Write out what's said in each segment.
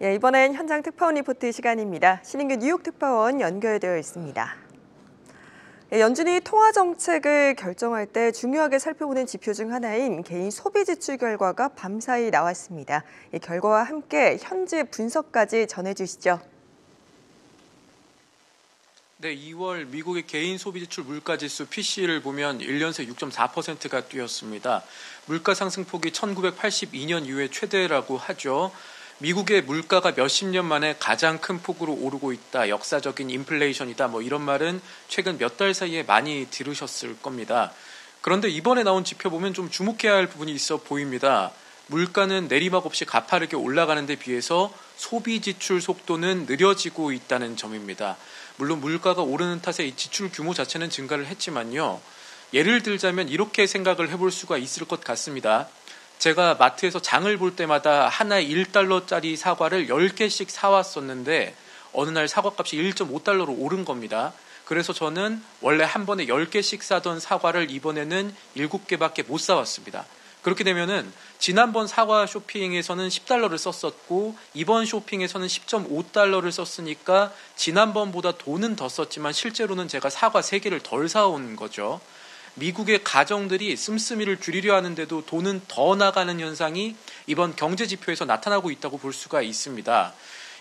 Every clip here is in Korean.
예, 이번엔 현장 특파원 리포트 시간입니다. 신인규 뉴욕 특파원 연결되어 있습니다. 예, 연준이 통화 정책을 결정할 때 중요하게 살펴보는 지표 중 하나인 개인 소비 지출 결과가 밤사이 나왔습니다. 이 결과와 함께 현재 분석까지 전해주시죠. 네, 2월 미국의 개인 소비지출 물가지수 PC를 보면 1년 새 6.4%가 뛰었습니다. 물가 상승폭이 1982년 이후에 최대라고 하죠. 미국의 물가가 몇십 년 만에 가장 큰 폭으로 오르고 있다. 역사적인 인플레이션이다. 이런 말은 최근 몇 달 사이에 많이 들으셨을 겁니다. 그런데 이번에 나온 지표 보면 좀 주목해야 할 부분이 있어 보입니다. 물가는 내리막 없이 가파르게 올라가는 데 비해서 소비 지출 속도는 느려지고 있다는 점입니다. 물론 물가가 오르는 탓에 이 지출 규모 자체는 증가를 했지만요. 예를 들자면 이렇게 생각을 해볼 수가 있을 것 같습니다. 제가 마트에서 장을 볼 때마다 하나에 1달러짜리 사과를 10개씩 사왔었는데 어느 날 사과값이 1.5달러로 오른 겁니다. 그래서 저는 원래 한 번에 10개씩 사던 사과를 이번에는 7개밖에 못 사왔습니다. 그렇게 되면은 지난번 사과 쇼핑에서는 10달러를 썼었고 이번 쇼핑에서는 10.5달러를 썼으니까 지난번보다 돈은 더 썼지만 실제로는 제가 사과 3개를 덜 사온 거죠. 미국의 가정들이 씀씀이를 줄이려 하는데도 돈은 더 나가는 현상이 이번 경제지표에서 나타나고 있다고 볼 수가 있습니다.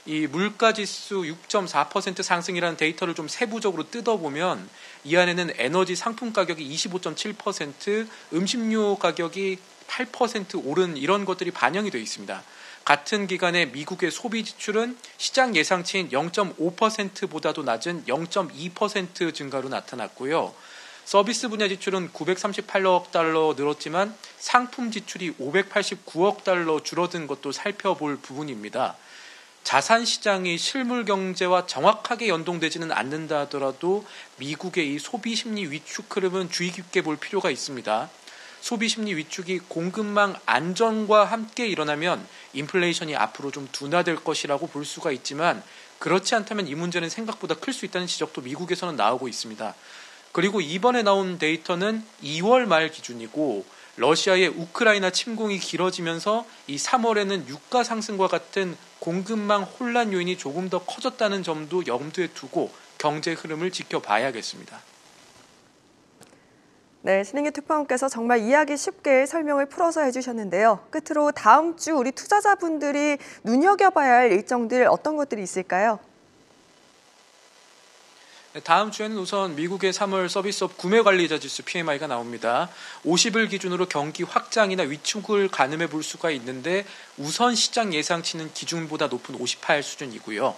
이 물가지수 6.4% 상승이라는 데이터를 좀 세부적으로 뜯어보면 이 안에는 에너지 상품 가격이 25.7%, 음식료 가격이 8% 오른 이런 것들이 반영이 되어 있습니다. 같은 기간에 미국의 소비 지출은 시장 예상치인 0.5%보다도 낮은 0.2% 증가로 나타났고요. 서비스 분야 지출은 938억 달러 늘었지만 상품 지출이 589억 달러 줄어든 것도 살펴볼 부분입니다. 자산 시장이 실물 경제와 정확하게 연동되지는 않는다 하더라도 미국의 이 소비 심리 위축 흐름은 주의 깊게 볼 필요가 있습니다. 소비 심리 위축이 공급망 안정과 함께 일어나면 인플레이션이 앞으로 좀 둔화될 것이라고 볼 수가 있지만 그렇지 않다면 이 문제는 생각보다 클 수 있다는 지적도 미국에서는 나오고 있습니다. 그리고 이번에 나온 데이터는 2월 말 기준이고 러시아의 우크라이나 침공이 길어지면서 이 3월에는 유가 상승과 같은 공급망 혼란 요인이 조금 더 커졌다는 점도 염두에 두고 경제 흐름을 지켜봐야겠습니다. 네, 신인규 특파원께서 정말 이해하기 쉽게 설명을 풀어서 해주셨는데요. 끝으로 다음 주 우리 투자자분들이 눈여겨봐야 할 일정들 어떤 것들이 있을까요? 다음 주에는 우선 미국의 3월 서비스업 구매관리자 지수 PMI가 나옵니다. 50일 기준으로 경기 확장이나 위축을 가늠해 볼 수가 있는데 우선 시장 예상치는 기준보다 높은 58 수준이고요.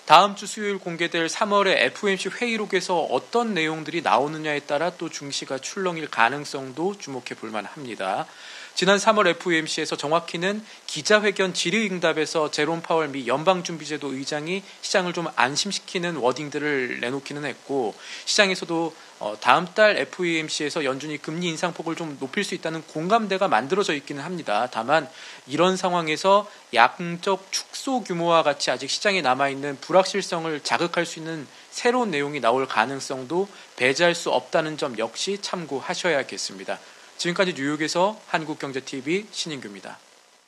다음 주 수요일 공개될 3월의 FOMC 회의록에서 어떤 내용들이 나오느냐에 따라 또 증시가 출렁일 가능성도 주목해 볼 만합니다. 지난 3월 FOMC에서 정확히는 기자회견 질의응답에서 제롬 파월 미 연방준비제도 의장이 시장을 좀 안심시키는 워딩들을 내놓기는 했고 시장에서도 다음 달 FOMC에서 연준이 금리 인상폭을 좀 높일 수 있다는 공감대가 만들어져 있기는 합니다. 다만 이런 상황에서 양적 축소 규모와 같이 아직 시장에 남아있는 불확실성을 자극할 수 있는 새로운 내용이 나올 가능성도 배제할 수 없다는 점 역시 참고하셔야겠습니다. 지금까지 뉴욕에서 한국경제TV 신인규입니다.